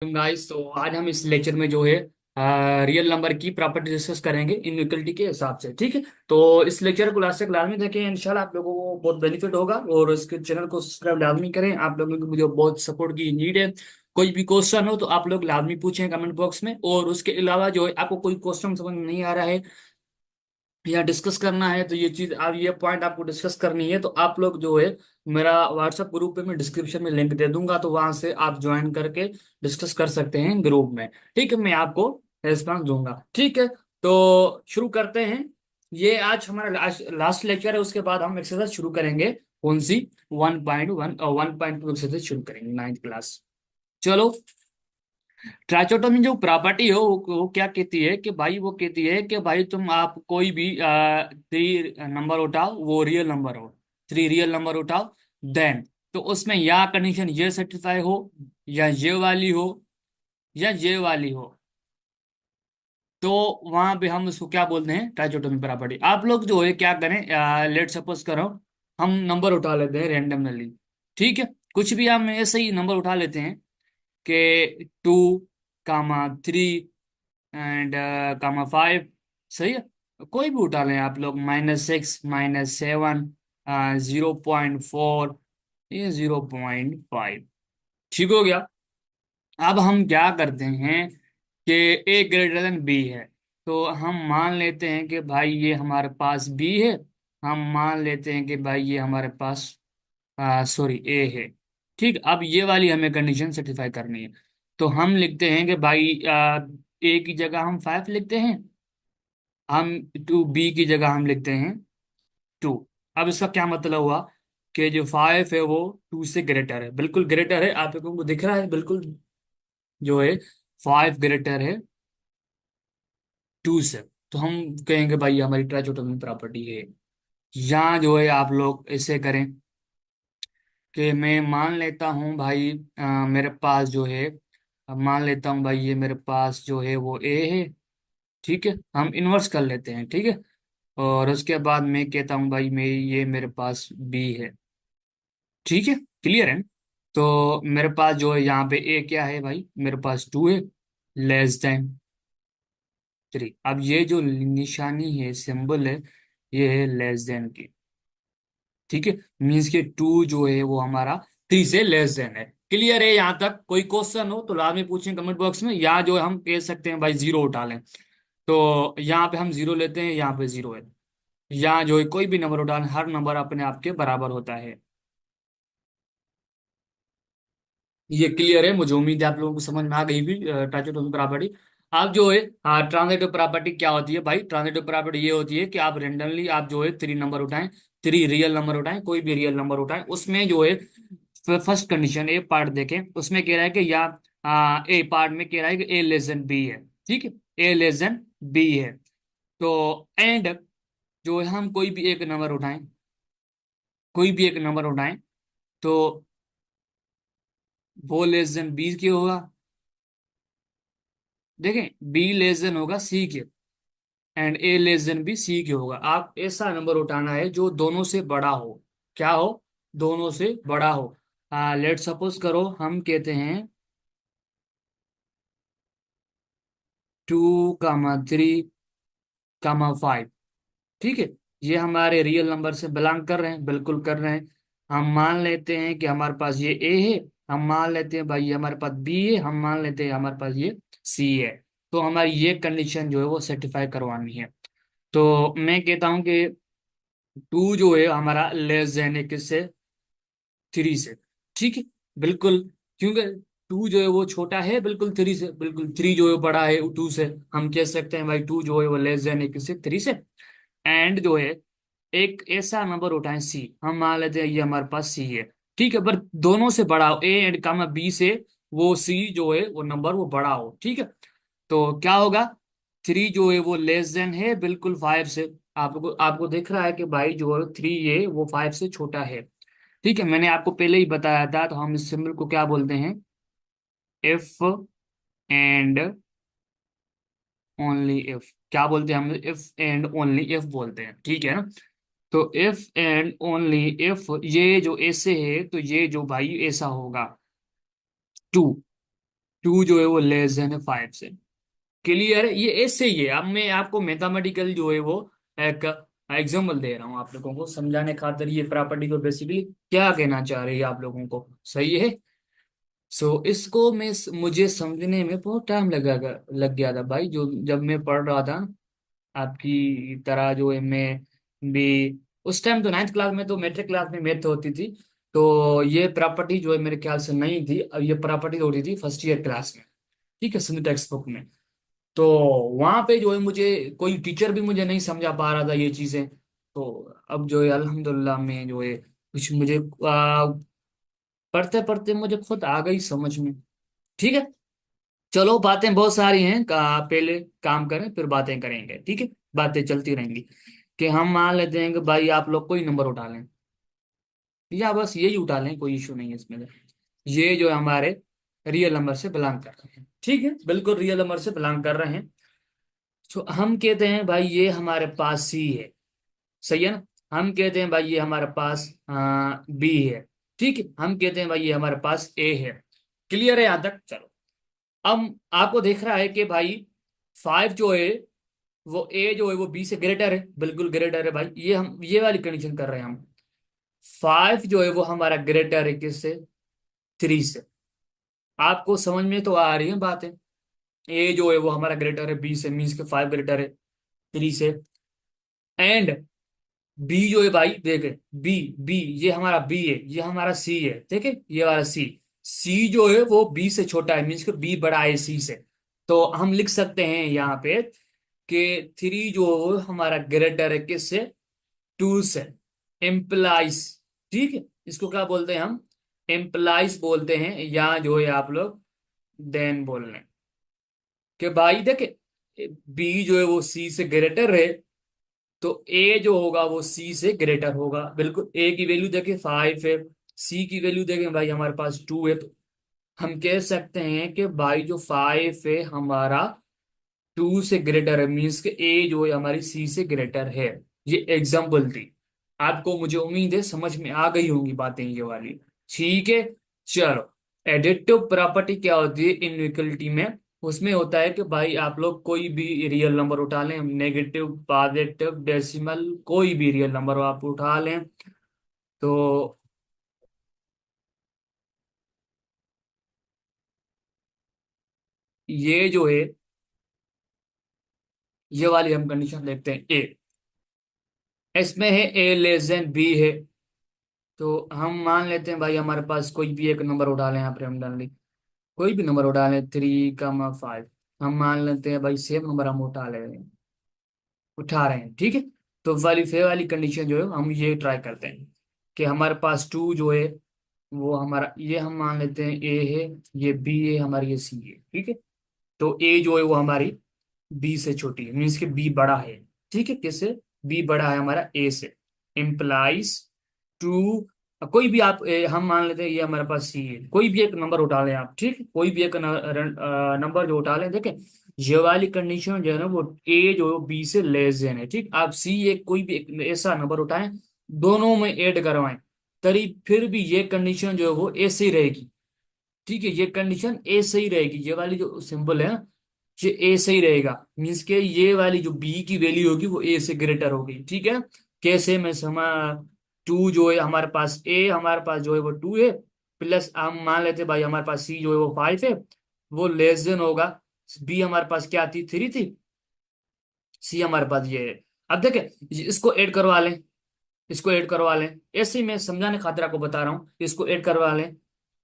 Guys, तो आज हम इस लेक्चर में जो है रियल नंबर की प्रॉपर्टी डिस्कस करेंगे इनइक्वलिटी के हिसाब से। ठीक है, तो इस लेक्चर को लास्ट से क्लास में देखें, इंशाल्लाह आप लोगों को बहुत बेनिफिट होगा। और इसके चैनल को सब्सक्राइब लाजमी करें, आप लोगों को मुझे बहुत सपोर्ट की नीड है। कोई भी क्वेश्चन हो तो आप लोग लाजमी पूछें कमेंट बॉक्स में। और उसके अलावा जो है आपको कोई क्वेश्चन समझ में नहीं आ रहा है या डिस्कस करना है, तो ये चीज आप ये पॉइंट आपको डिस्कस करनी है, तो आप लोग जो है मेरा व्हाट्सएप ग्रुप पे मैं डिस्क्रिप्शन में लिंक दे दूंगा, तो वहां से आप ज्वाइन करके डिस्कस कर सकते हैं ग्रुप में। ठीक है, मैं आपको रिस्पॉन्स दूंगा। ठीक है, तो शुरू करते हैं। ये आज हमारा लास्ट लेक्चर है, उसके बाद हम एक्सरसाइज शुरू करेंगे। कौन सी? 1.1 1.2 एक्सरसाइज शुरू करेंगे, 9th क्लास। चलो, ट्राइचोटोमी जो प्रॉपर्टी हो वो क्या कहती है कि भाई, वो कहती है कि भाई तुम आप कोई भी थ्री नंबर उठाओ, वो रियल नंबर हो, थ्री रियल नंबर उठाओ, देन तो उसमें या कंडीशन ये सेटिस्फाई हो, या ये वाली हो, या ये वाली हो, तो वहां पे हम उसको क्या बोलते हैं? ट्राइचोटोमी प्रॉपर्टी। आप लोग जो है क्या करें, लेट सपोज करो हम नंबर उठा लेते हैं रेंडमली। ठीक है, कुछ भी हम ऐसे ही नंबर उठा लेते हैं कि 2, 3 एंड ,5। सही है, कोई भी उठा लें आप लोग, -6, -7, 0.4, ये 0.5। ठीक हो गया। अब हम क्या करते हैं कि ए ग्रेटर देन बी है, तो हम मान लेते हैं कि भाई ये हमारे पास बी है, हम मान लेते हैं कि भाई ये हमारे पास सॉरी ए है। ठीक, अब ये वाली हमें कंडीशन सेटिस्फाई करनी है, तो हम लिखते हैं कि भाई ए की जगह हम 5 लिखते हैं, हम टू बी की जगह हम लिखते हैं 2। अब इसका क्या मतलब हुआ कि जो 5 है वो 2 से ग्रेटर है, बिल्कुल ग्रेटर है। आप लोगों को दिख रहा है बिल्कुल, जो है 5 ग्रेटर है 2 से, तो हम कहेंगे भाई ये हमारी ट्राइचोटोमी प्रॉपर्टी है। यहाँ जो है आप लोग ऐसे करें कि मैं मान लेता हूँ भाई, मेरे पास जो है, अब मान लेता हूँ भाई ये मेरे पास जो है वो ए है। ठीक है, हम इन्वर्स कर लेते हैं। ठीक है, और उसके बाद मैं कहता हूँ भाई मैं ये मेरे पास बी है। ठीक है, क्लियर है। तो मेरे पास जो है यहाँ पे ए क्या है भाई, मेरे पास 2 है, लेस देन 3। अब ये जो निशानी है, सिंबल है, ये है लेस देन की। ठीक है, मीन्स के 2 जो है वो हमारा 3 से लेस देन है। क्लियर है? यहाँ तक कोई क्वेश्चन हो तो लाजमी पूछें कमेंट बॉक्स में, या जो हम कह सकते हैं भाई जीरो उठा लें, तो यहाँ पे हम जीरो लेते हैं, यहाँ पे जीरो है। यहाँ जो है कोई भी नंबर उठा लें, हर नंबर अपने आप के बराबर होता है। ये क्लियर है? मुझे उम्मीद है आप लोगों को समझ में आ गई भी ट्रांजिटिव प्रॉपर्टी। आप जो है, ट्रांजिटिव प्रॉपर्टी क्या होती है भाई? ट्रांजिटिव प्रॉपर्टी ये होती है कि आप रेंडमली आप जो है थ्री नंबर उठाएं, थ्री रियल नंबर उठाएं, कोई भी रियल नंबर उठाएं, उसमें जो है फर्स्ट कंडीशन ए पार्ट देखें, उसमें कह रहा है कि या ए पार्ट में कह रहा है कि ए लेस देन बी है। ठीक है, ए लेस देन बी है, तो एंड जो है हम कोई भी एक नंबर उठाएं, कोई भी एक नंबर उठाएं, तो वो लेस देन बी की होगा। देखें, बी लेस देन होगा सी के, and A less than B C के होगा। आप ऐसा नंबर उठाना है जो दोनों से बड़ा हो। क्या हो? दोनों से बड़ा हो। लेट सपोज करो हम कहते हैं 2, 3, 5। ठीक है, ये हमारे रियल नंबर से बिलोंग कर रहे हैं, बिल्कुल कर रहे हैं। हम मान लेते हैं कि हमारे पास ये ए है, हम मान लेते हैं भाई ये हमारे पास बी है, हम मान लेते हैं हमारे पास ये सी है। तो हमारी ये कंडीशन जो है वो सेटिस्फाई करवानी है। तो मैं कहता हूं कि 2 जो है हमारा लेस देन है किससे? 3 से। ठीक है, बिल्कुल, क्योंकि 2 जो है वो छोटा है बिल्कुल 3 से, बिल्कुल 3 जो है बड़ा है 2 से। हम कह सकते हैं भाई 2 जो है वो लेस देन है किससे? 3 से। एंड जो है एक ऐसा नंबर उठाएं सी, हम मान लेते हैं ये हमारे पास सी है। ठीक है, पर दोनों से बड़ा हो, ए एंड कामा बी से, वो सी जो है वो नंबर वो बड़ा हो। ठीक है, तो क्या होगा? 3 जो है वो लेस देन है बिल्कुल 5 से। आपको आपको दिख रहा है कि भाई जो है 3 ये वो 5 से छोटा है। ठीक है, मैंने आपको पहले ही बताया था, तो हम इस सिंबल को क्या बोलते हैं? If and only if. क्या बोलते हैं हम? इफ एंड ओनली इफ बोलते हैं। ठीक है ना? तो इफ एंड ओनली इफ, ये जो ऐसे है तो ये जो भाई ऐसा होगा 2। टू जो है वो लेस देन है फाइव से। क्लियर है, ये ऐसे ही है। अब मैं आपको मैथमेटिकल जो है वो एक एग्जाम्पल दे रहा हूँ आप लोगों को समझाने खातिर, ये प्रॉपर्टी को बेसिकली क्या कहना चाह रही है आप लोगों को, सही है। सो इसको मुझे समझने में बहुत टाइम लग गया था भाई, जो जब मैं पढ़ रहा था आपकी तरह जो है मैं भी। उस टाइम तो नाइन्थ क्लास में, तो मैट्रिक क्लास में मैथ होती थी। तो ये प्रॉपर्टी जो है मेरे ख्याल से नहीं थी, अब ये प्रॉपर्टी होती थी फर्स्ट ईयर क्लास में, ठीक है, सिंध टेक्स्ट बुक में। तो वहां पे जो है मुझे कोई टीचर भी मुझे नहीं समझा पा रहा था ये चीजें। तो अब जो है अल्हम्दुलिल्लाह में जो है कुछ मुझे पढ़ते पढ़ते मुझे खुद आ गई समझ में। ठीक है, चलो बातें बहुत सारी हैं, पहले काम करें फिर बातें करेंगे, ठीक है। बातें चलती रहेंगी कि हम मान लेते हैं कि भाई आप लोग कोई नंबर उठा लें, या बस यही उठा लें, कोई इशू नहीं है इसमें। ये जो है हमारे रियल नंबर से बिलोंग कर रहे हैं, ठीक है, बिल्कुल रियल नंबर से बिलोंग कर रहे हैं। तो हम कहते हैं भाई ये हमारे पास सी है, सही है ना। हम कहते हैं भाई ये हमारे पास बी है, ठीक है। हम कहते हैं भाई ये हमारे पास ए है। क्लियर है यहां तक, चलो। अब आपको देख रहा है कि भाई फाइव जो है वो ए जो है वो बी से ग्रेटर है, बिल्कुल ग्रेटर है भाई, ये हम ये वाली कंडीशन कर रहे हैं हम। फाइव जो है वो हमारा ग्रेटर है किससे, थ्री से। आपको समझ में तो आ रही है बातें। ए जो है वो हमारा ग्रेटर है बी से, मीन्स के फाइव ग्रेटर है थ्री से। एंड बी जो है भाई देखे, बी बी ये हमारा बी है, ये हमारा सी है, ठीक है, ये वाला सी। सी जो है वो बी से छोटा है, मीन्स के बी बड़ा है सी से। तो हम लिख सकते हैं यहाँ पे कि थ्री जो है वो हमारा ग्रेटर है किससे, टू से। एम्प्लाइज, ठीक है, इसको क्या बोलते हैं हम, एम्प्लाइज बोलते हैं, या जो है आप लोग देन बोल रहे हैं कि भाई देखे बी जो है वो सी से ग्रेटर है, तो ए जो होगा वो सी से ग्रेटर होगा, बिल्कुल। ए की वैल्यू देखें फाइव है, सी की वैल्यू देखें भाई हमारे पास टू है, तो हम कह सकते हैं कि भाई जो फाइव है हमारा टू से ग्रेटर है, मीन्स के ए जो है हमारी सी से ग्रेटर है। ये एग्जाम्पल थी, आपको मुझे उम्मीद है समझ में आ गई होंगी बातें ये वाली, ठीक है। चलो, एडिटिव प्रॉपर्टी क्या होती है इनइक्वलिटी में, उसमें होता है कि भाई आप लोग कोई भी रियल नंबर उठा लें, नेगेटिव पॉजिटिव डेसिमल कोई भी रियल नंबर आप उठा लें, तो ये जो है ये वाली हम कंडीशन देखते हैं ए, इसमें है ए लेस देन बी है। तो हम मान लेते हैं भाई हमारे पास कोई भी एक नंबर उठा लें, यहाँ पर हम डाल लें कोई भी नंबर उठा लें, थ्री कमा फाइव। हम मान लेते हैं भाई सेम नंबर हम उठा रहे हैं, ठीक है। तो वाली फे वाली कंडीशन जो है हम ये ट्राई करते हैं कि हमारे पास टू जो है वो हमारा, ये हम मान लेते हैं ए है, ये बी है, हमारी ये सी है, ठीक है। तो ए जो है वो हमारी बी से छोटी है, मीन्स कि बी बड़ा है, ठीक है, किससे, बी बड़ा है हमारा ए से। इम्प्लाइज टू, कोई भी आप हम मान लेते हैं ये हमारे पास सी है, कोई भी एक नंबर उठा लें आप, ठीक है, कोई भी एक नंबर जो उठा लें, देखें ये वाली कंडीशन जो है ना वो ए जो बी से लेस देन है, ठीक। आप सी एक कोई भी एक ऐसा नंबर उठाएं, दोनों में ऐड करवाएं, तरी फिर भी ये कंडीशन जो है वो ऐसे ही रहेगी, ठीक है। ये कंडीशन ए से ही रहेगी, ये वाली जो सिंबल है ये ए से ही रहेगा, मीन्स के ये वाली जो बी की वैल्यू होगी वो ए से ग्रेटर होगी, ठीक है। कैसे मैं समा, टू जो है हमारे पास, ए हमारे पास जो है वो टू है, प्लस हम मान लेते हैं भाई हमारे पास सी जो है वो फाइव है, वो लेस देन होगा, बी हमारे पास क्या थी, थ्री थी, सी हमारे पास ये है। अब देखें इसको ऐड करवा लें, इसको ऐड करवा लें, ऐसे ही मैं समझाने खातिर आपको बता रहा हूँ, इसको ऐड करवा लें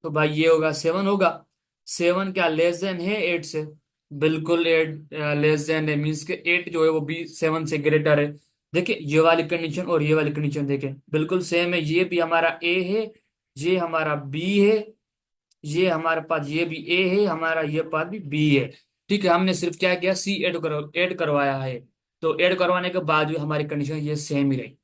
तो भाई ये होगा सेवन होगा। सेवन क्या लेस देन है एट से, बिल्कुल एट लेस देन है, मीन्स के एट जो है वो भी सेवन से ग्रेटर है। देखिए ये वाली कंडीशन और ये वाली कंडीशन देखें बिल्कुल सेम है, ये भी हमारा ए है, ये हमारा बी है, ये हमारे पास ये भी ए है, हमारा ये पास भी बी है, ठीक है। हमने सिर्फ क्या किया, सी ऐड करवाया है, तो ऐड करवाने के बाद भी हमारी कंडीशन ये सेम ही रही,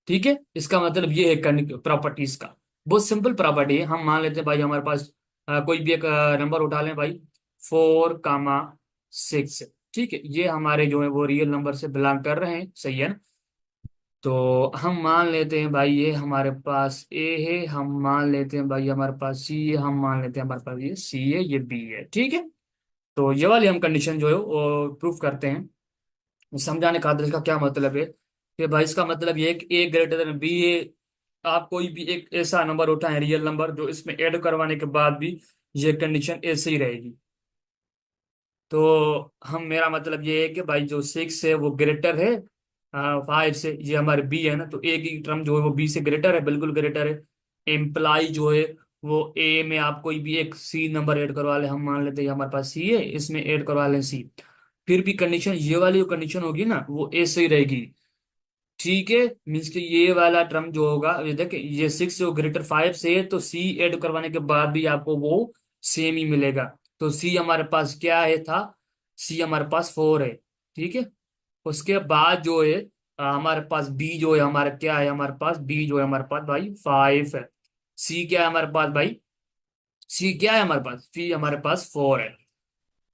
ठीक है। इसका मतलब ये है प्रॉपर्टीज का, बहुत सिंपल प्रॉपर्टी है। हम मान लेते हैं भाई हमारे पास कोई भी एक नंबर उठा लें भाई, फोर कामा सिक्स, ठीक है, ये हमारे जो है वो रियल नंबर से बिलोंग कर रहे हैं, सही है ना। तो हम मान लेते हैं भाई ये हमारे पास ए है, हम मान लेते हैं भाई हमारे पास सी है, हम मान लेते हैं हमारे पास ये सी है, ये बी है, ठीक है। तो ये वाली हम कंडीशन जो है वो प्रूफ करते हैं। समझाने खातिर इसका क्या मतलब है कि भाई इसका मतलब ये है कि ए ग्रेटर देन बी है। आप कोई भी एक ऐसा नंबर उठाएं, रियल नंबर, जो इसमें ऐड करवाने के बाद भी ये कंडीशन ऐसे ही रहेगी। तो हम, मेरा मतलब ये है कि भाई जो सिक्स है वो ग्रेटर है फाइव से, ये हमारे बी है ना, तो ए की टर्म जो है वो बी से ग्रेटर है, बिल्कुल ग्रेटर है। एम्प्लाई जो है वो ए में आप कोई भी एक सी नंबर ऐड करवा ले, हम मान लेते हैं हमारे पास सी है, इसमें ऐड करवा लें सी, फिर भी कंडीशन, ये वाली जो कंडीशन होगी ना वो ऐसे ही रहेगी। ठीक है, मीन्स कि ये वाला टर्म जो होगा, ये देखे ये सिक्स जो ग्रेटर फाइव से है, तो सी ऐड करवाने के बाद भी आपको वो सेम ही मिलेगा। तो सी हमारे पास क्या है था, सी हमारे पास फोर है, ठीक है। उसके बाद जो है हमारे पास बी जो है, हमारा क्या है, हमारे पास बी जो है हमारे पास भाई फाइव है। सी क्या है हमारे पास भाई, सी क्या है हमारे पास, सी हमारे पास फोर है।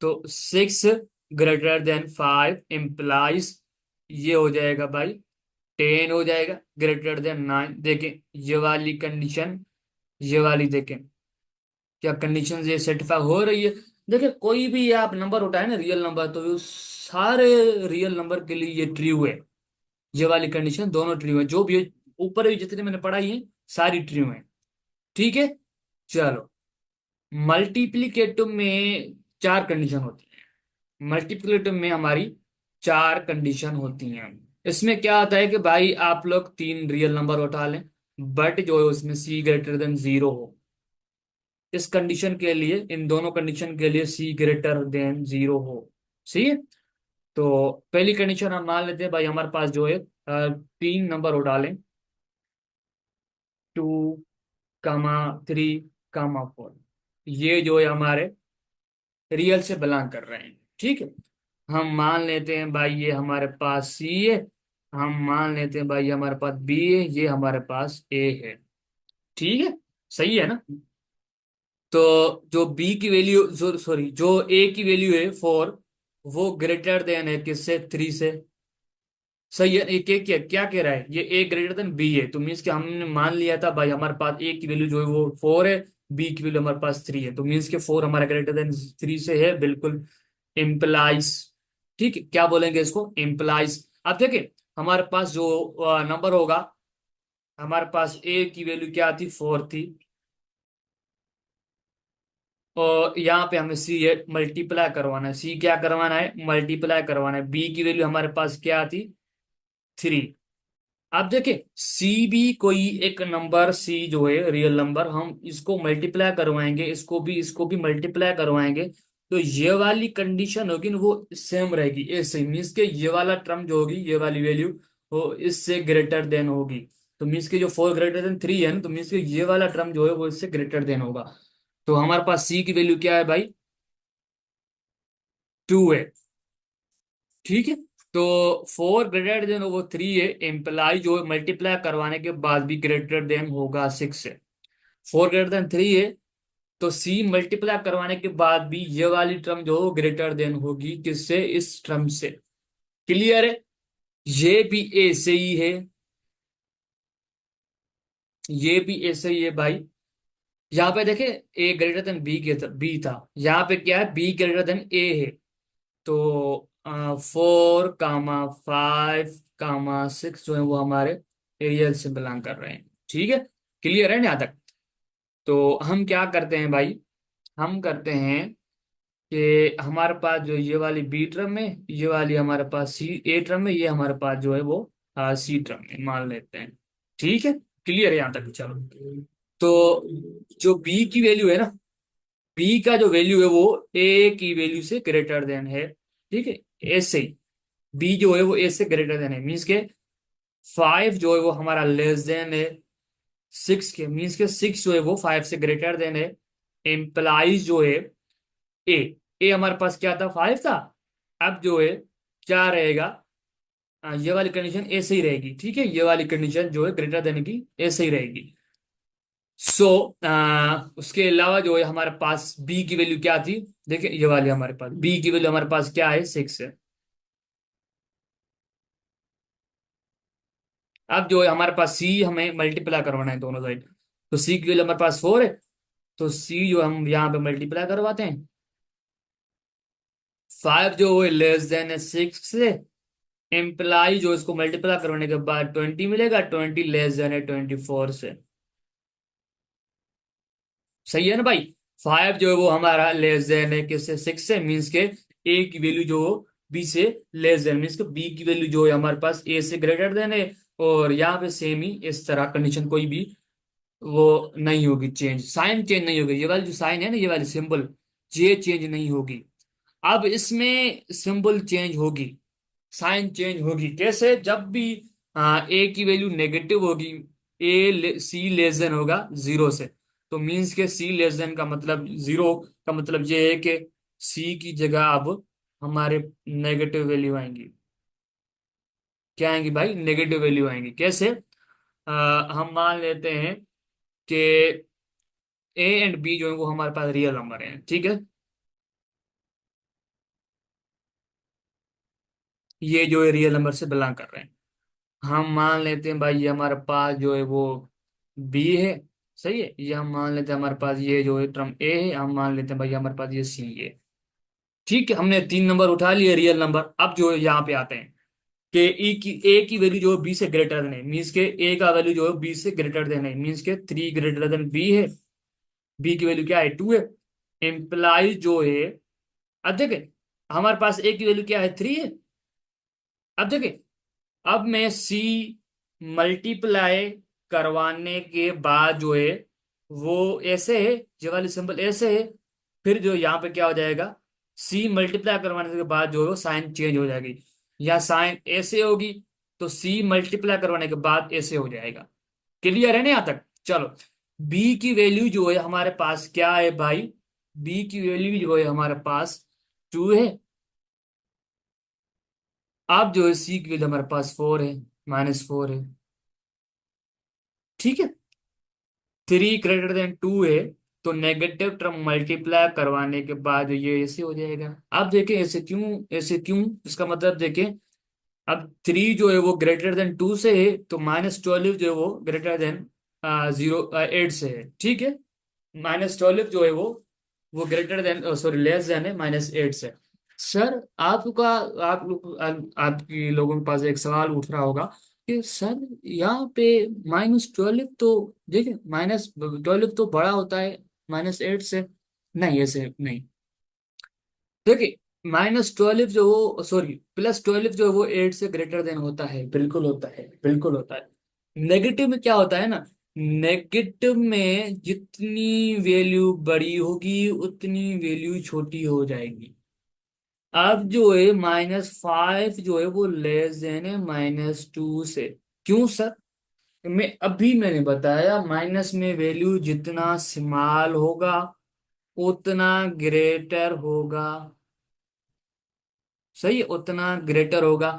तो six greater than five implies ये हो जाएगा भाई टेन हो जाएगा, ग्रेटर देन नाइन। देखें ये वाली कंडीशन, ये वाली देखें क्या कंडीशन ये सेटिस्फाई हो रही है। देखिए कोई भी आप नंबर उठाए ना रियल नंबर, तो ये सारे रियल नंबर के लिए ये ट्रू है। ये वाली कंडीशन दोनों ट्रू है, जो भी ऊपर भी जितने मैंने पढ़ाई है सारी ट्रू है, ठीक है। चलो, मल्टीप्लीकेटिव में चार कंडीशन होती है। मल्टीप्लिकेटिव में हमारी चार कंडीशन होती हैं। इसमें क्या होता है कि भाई आप लोग तीन रियल नंबर उठा लें, बट जो है उसमें सी ग्रेटर देन जीरो हो। इस कंडीशन के लिए, इन दोनों कंडीशन के लिए सी ग्रेटर देन जीरो हो, सही है। तो पहली कंडीशन हम मान लेते हैं भाई हमारे पास जो है तीन नंबर उठा लें, two comma three comma four, ये जो है हमारे रियल से बिलोंग कर रहे हैं, ठीक है। हम मान लेते हैं भाई ये हमारे पास सी है, हम मान लेते हैं भाई हमारे पास बी है, ये हमारे पास ए है, ठीक है। सही है ना। तो जो बी की वैल्यू, जो सॉरी जो ए की वैल्यू है फोर, वो ग्रेटर देन है किससे, थ्री से। सही है। एक क्या क्या कह रहा है, ये ए ग्रेटर देन बी है, तो मीन्स कि हमने मान लिया था भाई हमारे पास ए की वैल्यू जो है वो फोर है, बी की वैल्यू हमारे पास थ्री है, तो मीन्स कि फोर हमारा ग्रेटर देन थ्री से है, बिल्कुल इम्प्लाइज। ठीक है, क्या बोलेंगे इसको, इम्प्लाइज। अब देखिए हमारे पास जो नंबर होगा, हमारे पास ए की वैल्यू क्या थी, फोर थी, और यहाँ पे हमें सी है मल्टीप्लाई करवाना है, सी क्या करवाना है, मल्टीप्लाई करवाना है। बी की वैल्यू हमारे पास क्या थी, थ्री। आप देखें सी भी कोई एक नंबर, सी जो है रियल नंबर, हम इसको मल्टीप्लाई करवाएंगे, इसको भी मल्टीप्लाई करवाएंगे, तो ये वाली कंडीशन होगी ना वो सेम रहेगी, ऐसे मीन्स के ये वाला टर्म जो होगी, ये वाली वैल्यू वो इससे ग्रेटर देन होगी। तो मीन्स के जो फोर ग्रेटर देन थ्री है ना, तो मीन्स के ये वाला टर्म जो है वो इससे ग्रेटर देन होगा। तो हमारे पास सी की वैल्यू क्या है भाई, टू है, ठीक है। तो फोर ग्रेटर देन वो थ्री है, एम्प्लाई जो मल्टीप्लाई करवाने के बाद भी ग्रेटर देन होगा सिक्स है। फोर ग्रेटर देन थ्री है, तो सी मल्टीप्लाई करवाने के बाद भी ये वाली टर्म जो ग्रेटर देन होगी किससे, इस टर्म से। क्लियर है। ये भी ऐसे ही है, ये भी ऐसे ही है भाई। यहाँ पे देखे ए ग्रेटर देन बी के बी था, यहाँ पे क्या है, बी ग्रेटर देन ए है। तो four comma five comma six जो है वो हमारे एरियल से बिलोंग कर रहे हैं, ठीक है। क्लियर है ना यहाँ तक। तो हम क्या करते हैं भाई, हम करते हैं कि हमारे पास जो ये वाली बी ट्रम है, ये वाली हमारे पास सी ए ट्रम है, ये हमारे पास जो है वो सी ट्रम है, मान लेते हैं, ठीक है। क्लियर है यहाँ तक, चलो। तो जो बी की वैल्यू है ना, बी का जो वैल्यू है वो ए की वैल्यू से ग्रेटर देन है, ठीक है। ऐसे ही बी जो है वो ए से ग्रेटर देन है, मीन्स के फाइव जो है वो हमारा लेस देन है सिक्स के, मीन्स के सिक्स जो है वो फाइव से ग्रेटर देन है। एम्प्लाइज जो है ए, ए हमारे पास क्या था, फाइव था। अब जो है क्या रहेगा, ये वाली कंडीशन ऐसे ही रहेगी, ठीक है। ये वाली कंडीशन जो है ग्रेटर देन की ऐसे ही रहेगी। सो उसके अलावा जो है हमारे पास बी की वैल्यू क्या थी, देखिए ये वाली हमारे पास बी की वैल्यू हमारे पास क्या है, सिक्स है। अब जो है हमारे पास सी हमें मल्टीप्लाई करवाना है दोनों साइड। तो सी की वैल्यू हमारे पास 4 है, तो सी जो हम यहाँ पे मल्टीप्लाई करवाते हैं। 5 जो है लेस देन है 6 से, इम्प्लाई जो इसको मल्टीप्लाई करवाने के बाद 20 मिलेगा, 20 लेस देन है 24 से। सही है ना भाई। 5 जो है वो हमारा लेस देन है किससे, 6 से, मीन्स के ए की वैल्यू जो बी से लेस देन, मीन्स के बी की वैल्यू जो है हमारे पास ए से ग्रेटर देन है। और यहाँ पे सेम ही इस तरह कंडीशन कोई भी वो नहीं होगी, चेंज साइन चेंज नहीं होगी, ये वाली जो साइन है ना, ये वाली सिंबल, ये चेंज नहीं होगी। अब इसमें सिंबल चेंज होगी, साइन चेंज होगी। कैसे? जब भी ए की वैल्यू नेगेटिव होगी, सी लेस देन होगा जीरो से, तो मीन्स के सी लेस देन का मतलब जीरो का मतलब ये है कि सी की जगह अब हमारे नेगेटिव वैल्यू आएंगी। क्या आएंगी भाई? नेगेटिव वैल्यू आएंगी। कैसे? हम मान लेते हैं कि ए एंड बी जो है वो हमारे पास रियल नंबर है, ठीक है। ये जो है रियल नंबर से बिलोंग कर रहे हैं। हम मान लेते हैं भाई ये हमारे पास जो है वो बी है, सही है। ये हम मान लेते हैं हमारे पास ये जो है टर्म ए है, हम मान लेते हैं भाई हमारे पास ये सी है। ठीक है, हमने 3 नंबर उठा लिए रियल नंबर। अब जो है यहाँ पे आते हैं कि ए की वैल्यू जो है बी से ग्रेटर देन है, मीन्स के ए का वैल्यू जो है बी से ग्रेटर देन है, मीन्स के 3 ग्रेटर देन बी है। बी की वैल्यू क्या है? 2 है। एम्प्लाई जो है, अब देखें हमारे पास ए की वैल्यू क्या है? 3 है। अब देखें, अब मैं सी मल्टीप्लाई करवाने के बाद जो है वो ऐसे है, ये वाली सिंबल ऐसे है। फिर जो यहाँ पे क्या हो जाएगा, सी मल्टीप्लाई करवाने के बाद जो है साइन चेंज हो जाएगी, या साइन ऐसे होगी, तो सी मल्टीप्लाई करवाने के बाद ऐसे हो जाएगा। क्लियर है ना यहाँ तक? चलो, बी की वैल्यू जो है हमारे पास क्या है भाई? बी की वैल्यू जो है हमारे पास 2 है। अब जो है सी की वैल्यू हमारे पास 4 है, -4 है। ठीक है, 3 ग्रेटर देन 2 है, तो नेगेटिव टर्म मल्टीप्लाई करवाने के बाद ये ऐसे हो जाएगा। अब देखें ऐसे क्यों, ऐसे क्यों, इसका मतलब देखें, अब 3 जो है वो ग्रेटर देन 2 से है, तो -12 जो है वो ग्रेटर देन 8 से है, ठीक है। -12 जो है वो greater than, sorry less than है -8 से। सर आपका, आप लोग आपकी लोगों के पास एक सवाल उठ रहा होगा कि सर यहाँ पे -12 तो, देखिए -12 तो बड़ा होता है -8 से। नहीं, ऐसे नहीं। देखिए -12 जो वो, सॉरी +12 जो है वो 8 से ग्रेटर देन होता है, बिल्कुल होता है, बिल्कुल होता है। नेगेटिव में क्या होता है ना, नेगेटिव में जितनी वैल्यू बड़ी होगी उतनी वैल्यू छोटी हो जाएगी। अब जो है -5 जो है वो लेस देन है -2 से। क्यों सर? मैंने बताया, माइनस में वैल्यू जितना स्मॉल होगा उतना ग्रेटर होगा, सही, उतना ग्रेटर होगा।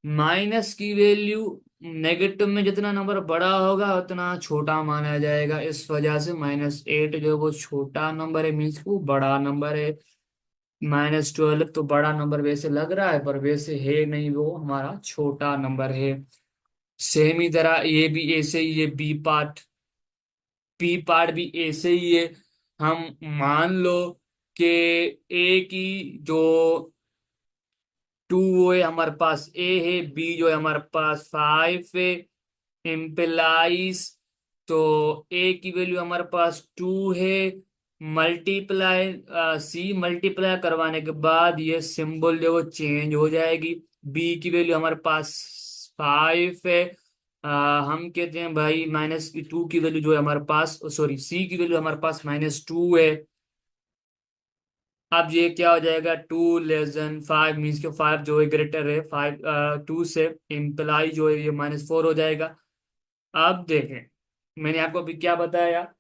माइनस की वैल्यू, नेगेटिव में जितना नंबर बड़ा होगा उतना छोटा माना जाएगा, इस वजह से -8 जो है वो छोटा नंबर है, मीन्स वो बड़ा नंबर है। -12 तो बड़ा नंबर वैसे लग रहा है, पर वैसे है नहीं, वो हमारा छोटा नंबर है। सेम ही तरह ये भी ऐसे ही है, बी पार्ट भी ऐसे ही है। हम मान लो कि ए की जो 2 है हमारे पास, ए है, बी जो है हमारे पास 5 है, इम्प्लाइज, तो ए की वैल्यू हमारे पास 2 है, मल्टीप्लाई, सी मल्टीप्लाई करवाने के बाद ये सिंबल जो वो चेंज हो जाएगी। बी की वैल्यू हमारे पास 5 है। हम कहते हैं भाई -2 की वैल्यू जो है हमारे पास, सॉरी सी की वैल्यू हमारे पास -2 है। अब ये क्या हो जाएगा, 2 <5 मीन्स के 5 जो है ग्रेटर है 2 से, इम्प्लाई जो है ये -4 हो जाएगा। अब देखें, मैंने आपको अभी क्या बताया,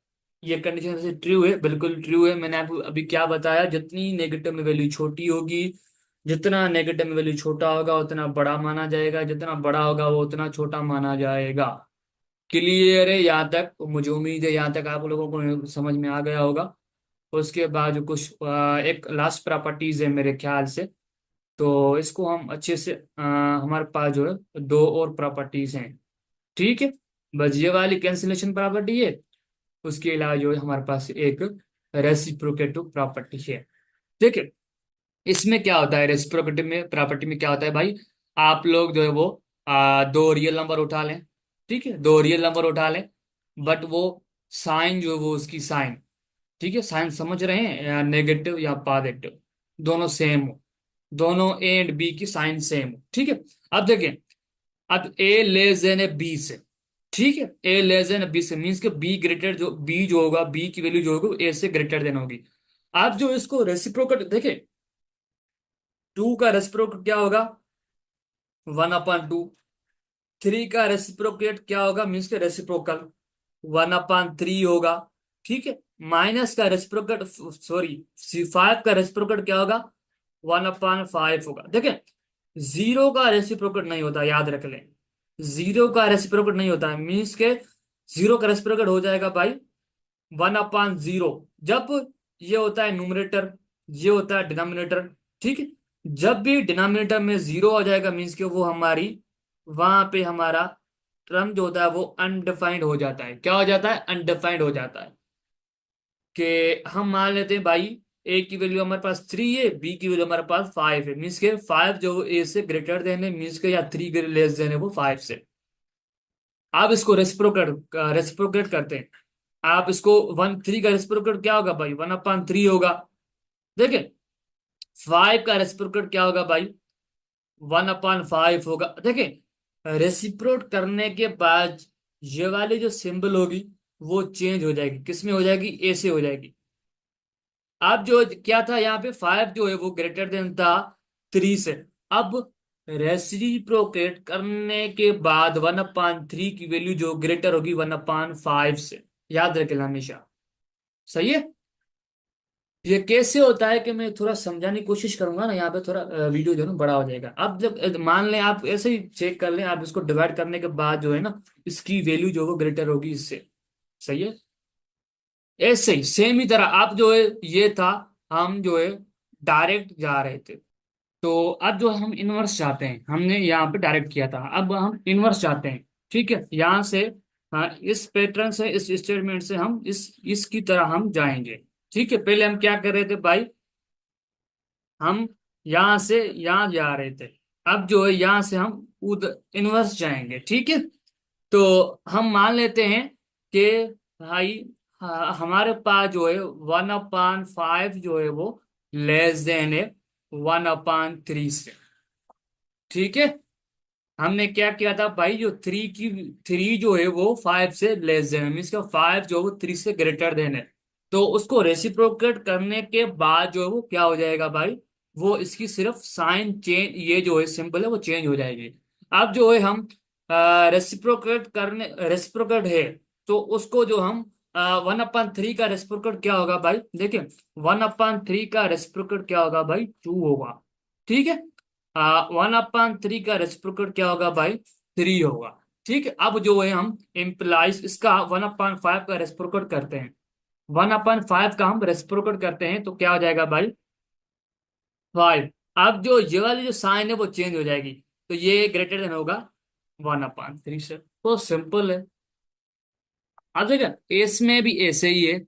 ये कंडीशन से ट्रू है, बिल्कुल ट्रू है। मैंने आपको अभी क्या बताया, जितनी नेगेटिव में वैल्यू छोटी होगी, जितना नेगेटिव में वैल्यू छोटा होगा उतना बड़ा माना जाएगा, जितना बड़ा होगा वो उतना छोटा माना जाएगा। क्लियर है यहाँ तक? मुझे उम्मीद है यहाँ तक आप लोगों को समझ में आ गया होगा। उसके बाद जो कुछ एक लास्ट प्रॉपर्टीज है मेरे ख्याल से, तो इसको हम अच्छे से, हमारे पास जो है 2 और प्रॉपर्टीज हैं। ठीक है, बस ये वाली कैंसिलेशन प्रॉपर्टी है। उसके अलावा जो है हमारे पास एक रेसिप्रोकेटिव प्रॉपर्टी है। देखिए, इसमें क्या होता है, रेसिप्रोकेटिव में प्रॉपर्टी में क्या होता है भाई, आप लोग जो है वो दो रियल नंबर उठा लें। ठीक है, दो रियल नंबर उठा लें, बट वो साइन जो है वो उसकी साइन, ठीक है, साइन समझ रहे हैं, या नेगेटिव या पॉजिटिव, दोनों सेम हो, दोनों ए एंड बी की साइन सेम हो। ठीक है, अब देखिए, अब ए लेस देन ए बी से, ठीक है, ए लेस देन बी से मीन्स के बी ग्रेटर, जो बी जो होगा, बी की वैल्यू जो होगी ए से ग्रेटर देन होगी। आप जो इसको रेसिप्रोकल देखें, टू का रेसिप्रोकल क्या होगा, 1/2। थ्री का रेसिप्रोकेट क्या होगा, मीन्स के रेसिप्रोकल 1/3 होगा। ठीक है, माइनस का रेसिप्रोकेट, सॉरी, 5 का रेसिप्रोकेट क्या होगा, 1/5 होगा। देखें, जीरो का रेसिप्रोकेट नहीं होता, याद रख लें, जीरो का रेसिप्रोकेट नहीं होता है, मीन्स के जीरो का रेसिप्रोकेट हो जाएगा भाई 1/0, जब ये होता है न्यूमरेटर, ये होता है डिनोमिनेटर। ठीक है, जब भी डिनोमिनेटर में जीरो आ जाएगा, मीन्स के वो हमारी, वहां पे हमारा टर्म जो होता है वो अनडिफाइंड हो जाता है। क्या हो जाता है, अनडिफाइंड हो जाता है। कि हम मान लेते हैं भाई, ए की वैल्यू हमारे पास 3 है, बी की वैल्यू हमारे पास 5 है, मीन्स के 5 जो ए से ग्रेटर देन है, मीन्स के, या 3 लेस देन है वो 5 से। आप इसको रेसिप्रोकेट करते हैं, आप इसको 1/3 का रेसिप्रोकेट क्या होगा भाई, 1/3 होगा। देखिए, 5 का रेसिप्रोकेट क्या होगा भाई, 1/5 होगा। देखिए, रेसिप्रोकेट करने के बाद ये वाली जो सिंबल होगी वो चेंज हो जाएगी, किसमें हो जाएगी, ए से हो जाएगी। अब जो क्या था यहाँ पे, 5 जो है वो ग्रेटर देन था 3 से। अब रेसिप्रोकेट करने के बाद 1/3 की वैल्यू जो ग्रेटर होगी 1/5 से, याद रखें हमेशा। सही है। ये कैसे होता है कि मैं थोड़ा समझाने की कोशिश करूंगा ना, यहाँ पे थोड़ा वीडियो जो है ना बड़ा हो जाएगा। अब जब मान लें, आप ऐसे ही चेक कर लें, आप इसको डिवाइड करने के बाद जो है ना, इसकी वैल्यू जो है वो ग्रेटर होगी इससे। सही है, ऐसे ही सेम ही तरह आप जो है, ये था, हम जो है डायरेक्ट जा रहे थे, तो अब जो हम इनवर्स चाहते हैं, हमने यहाँ पे डायरेक्ट किया था, अब हम इनवर्स चाहते हैं। ठीक है, यहाँ से, हाँ, इस पैटर्न से, इस स्टेटमेंट से हम इसकी तरह हम जाएंगे। ठीक है, पहले हम क्या कर रहे थे भाई, हम यहां से यहां जा रहे थे, अब जो है यहां से हम उधर इनवर्स जाएंगे। ठीक है, तो हम मान लेते हैं कि भाई, हमारे पास जो है 1/5 जो है वो लेस देन है 1/3 से। ठीक है, हमने क्या किया था भाई, जो थ्री जो है वो 5 से लेस देन है, मीन्स का 5 जो है वो 3 से ग्रेटर देन है। तो उसको रेसिप्रोकेट करने के बाद जो है वो क्या हो जाएगा भाई, वो इसकी सिर्फ साइन चेंज, ये जो है सिंबल है वो चेंज हो जाएगी। अब जो है हम रेसिप्रोकेट है, तो उसको जो हम 1/3 का रेसिप्रोकेट क्या होगा भाई, देखिए, 1/3 का रेसिप्रोकेट क्या होगा भाई, 2 होगा। ठीक है, 1/3 का रेसिप्रोकेट क्या होगा भाई, 3 होगा। ठीक है, अब जो है हम इम्प्लाइज इसका 1/5 का रेसिप्रोकेट करते हैं, 1/5 का हम रेसिप्रोकेट करते हैं, तो क्या हो जाएगा भाई, 5। अब जो ये वाली जो साइन है वो चेंज हो जाएगी, तो ये ग्रेटर देन होगा 1/3 से। तो सिंपल है। अब देखिए, इसमें भी ऐसे ही है,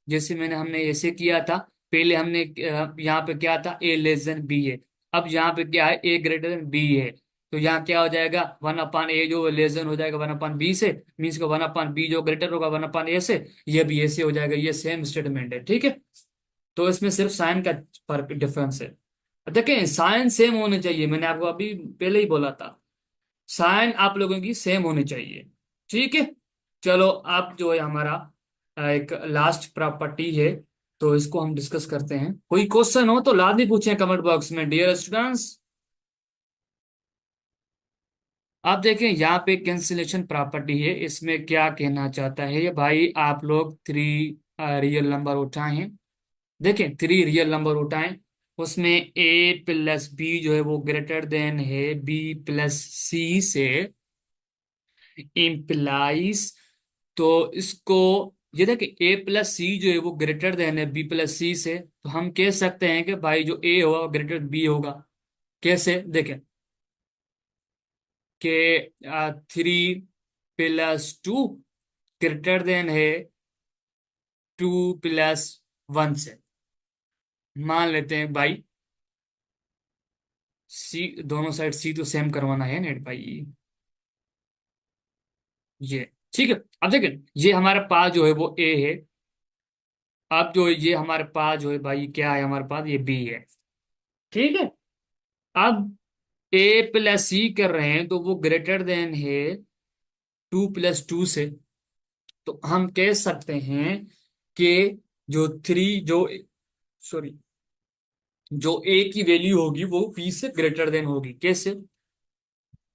जैसे हमने ऐसे किया था। पहले हमने यहाँ पे क्या था, ए लेस देन बी है, अब यहाँ पे क्या है, ए ग्रेटर देन बी है, तो यहाँ क्या हो जाएगा, 1/a जो लेस देन हो जाएगा 1/b से, मीन्स का 1/b जो ग्रेटर होगा 1/a से, ये भी ऐसे हो जाएगा, ये सेम स्टेटमेंट है। ठीक है, तो इसमें सिर्फ साइन का फर्क, डिफरेंस है। देखें, साइन सेम होने चाहिए, मैंने आपको अभी पहले ही बोला था, साइन आप लोगों की सेम होनी चाहिए। ठीक है, चलो, अब जो है हमारा एक लास्ट प्रॉपर्टी है, तो इसको हम डिस्कस करते हैं। कोई क्वेश्चन हो तो लाजमी पूछें कमेंट बॉक्स में, डियर स्टूडेंट्स। आप देखें, यहाँ पे कैंसिलेशन प्रॉपर्टी है, इसमें क्या कहना चाहता है ये भाई, आप लोग थ्री रियल नंबर उठाएं। देखें, थ्री रियल नंबर उठाएं, उसमें ए प्लस बी जो है वो ग्रेटर देन है बी प्लस सी से, इम्प्लाइज, तो इसको, ये देखिए, ए प्लस सी जो है वो ग्रेटर देन है बी प्लस सी से, तो हम कह सकते हैं कि भाई जो ए होगा वो ग्रेटर बी होगा। कैसे, देखें कि 3 +2 ग्रेटर देन है 2+1 से। मान लेते हैं भाई सी, दोनों साइड सी तो सेम करवाना है नेट भाई। ये ठीक है। अब देखें ये हमारे पास जो है वो ए है। अब जो ये हमारे पास जो है भाई क्या है, हमारे पास ये बी है। ठीक है। अब ए प्लस सी कर रहे हैं तो वो ग्रेटर देन है 2+2 से। तो हम कह सकते हैं कि जो थ्री जो सॉरी जो ए की वैल्यू होगी वो बी से ग्रेटर देन होगी। कैसे?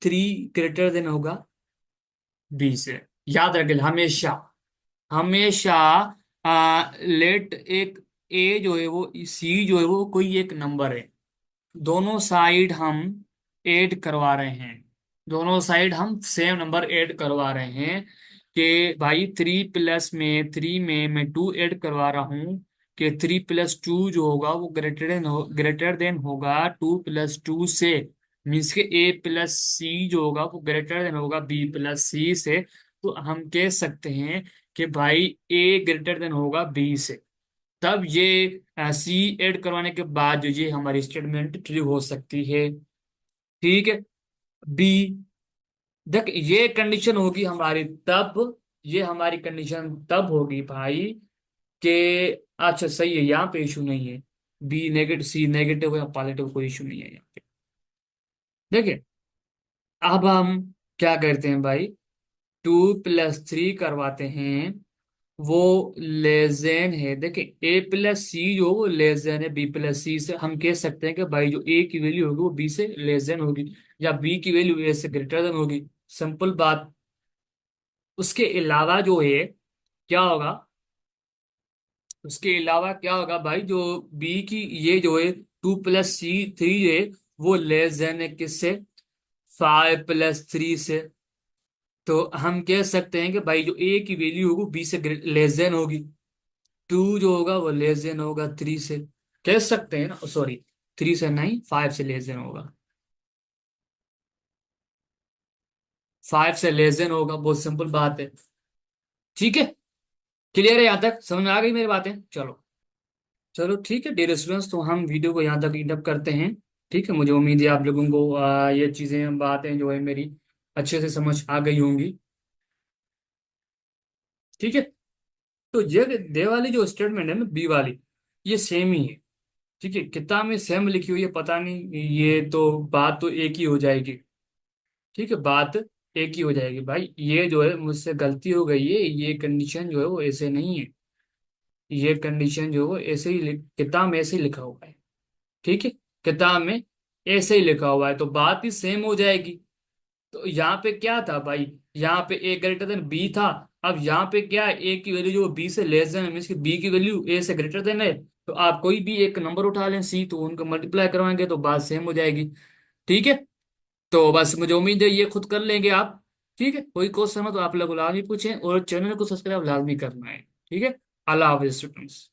3 ग्रेटर देन होगा बी से। याद रखें हमेशा, हमेशा लेट एक ए जो है वो सी जो है वो कोई एक नंबर है। दोनों साइड हम ऐड करवा रहे हैं, दोनों साइड हम सेम नंबर ऐड करवा रहे हैं कि भाई 3 में मैं 2 ऐड करवा रहा हूँ कि 3+2 जो होगा वो ग्रेटर देन होगा 2+2 से। मीन्स के ए प्लस सी जो होगा वो ग्रेटर देन होगा बी प्लस सी से। तो हम कह सकते हैं कि भाई ए ग्रेटर देन होगा बी से। तब ये सी ऐड करवाने के बाद जो ये हमारी स्टेटमेंट ट्रू हो सकती है। ठीक है। बी, देख ये कंडीशन होगी हमारी तब, ये हमारी कंडीशन तब होगी भाई कि अच्छा सही है, यहाँ पे इशू नहीं है। बी नेगेटिव सी नेगेटिव या पॉजिटिव कोई इशू नहीं है यहाँ पे। देखिए अब हम क्या करते हैं भाई, 2+3 करवाते हैं, वो लेजेन है। देखिए ए प्लस सी जो वो लेजेन है बी प्लस सी से। हम कह सकते हैं कि भाई जो ए की वैल्यू होगी वो बी से लेजेन होगी, या बी की वैल्यू ए से ग्रेटर देन होगी। सिंपल बात। उसके अलावा जो है क्या होगा, उसके अलावा क्या होगा भाई, जो बी की ये जो है 2+3 है वो लेजेन है किससे, 5+3 से। तो हम कह सकते हैं कि भाई जो ए की वैल्यू होगी बी से लेजेन होगी। 2 जो होगा वो लेस देन होगा 3 से। कह सकते हैं ना, सॉरी 3 से नहीं, 5 से लेस देन होगा। 5 से लेस देन होगा, बहुत सिंपल बात है। ठीक है। क्लियर है? यहाँ तक समझ में आ गई मेरी बातें? चलो, चलो ठीक है डियर स्टूडेंट्स, तो हम वीडियो को यहाँ तक एंड करते हैं। ठीक है। मुझे उम्मीद है आप लोगों को ये चीज़ें बातें जो है मेरी अच्छे से समझ आ गई होंगी। ठीक है। तो ये दे वाली जो स्टेटमेंट है ना बी वाली, ये सेम ही है। ठीक है। किताब में सेम लिखी हुई है पता नहीं, ये तो बात तो एक ही हो जाएगी। ठीक है, बात एक ही हो जाएगी भाई। ये जो है मुझसे गलती हो गई है, ये कंडीशन जो है वो ऐसे नहीं है। ये कंडीशन जो है वो ऐसे ही किताब में ऐसे ही लिखा हुआ है। ठीक है। किताब में ऐसे ही लिखा हुआ है तो बात ही सेम हो जाएगी। तो यहाँ पे क्या था भाई, यहाँ पे ए ग्रेटर देन बी था। अब यहाँ पे क्या है, ए की वैल्यू जो बी से लेस देन है, मीन्स की बी की वैल्यू ए से ग्रेटर देन है। तो आप कोई भी एक नंबर उठा लें सी, तो उनको मल्टीप्लाई करवाएंगे तो बात सेम हो जाएगी। ठीक है। तो बस मुझे उम्मीद है ये खुद कर लेंगे आप। ठीक है। कोई क्वेश्चन हो तो आप लोग लाजमी पूछें, और चैनल को सब्सक्राइब लाजमी करना है। ठीक है। अल्लाह हाफिज स्टूडेंट्स।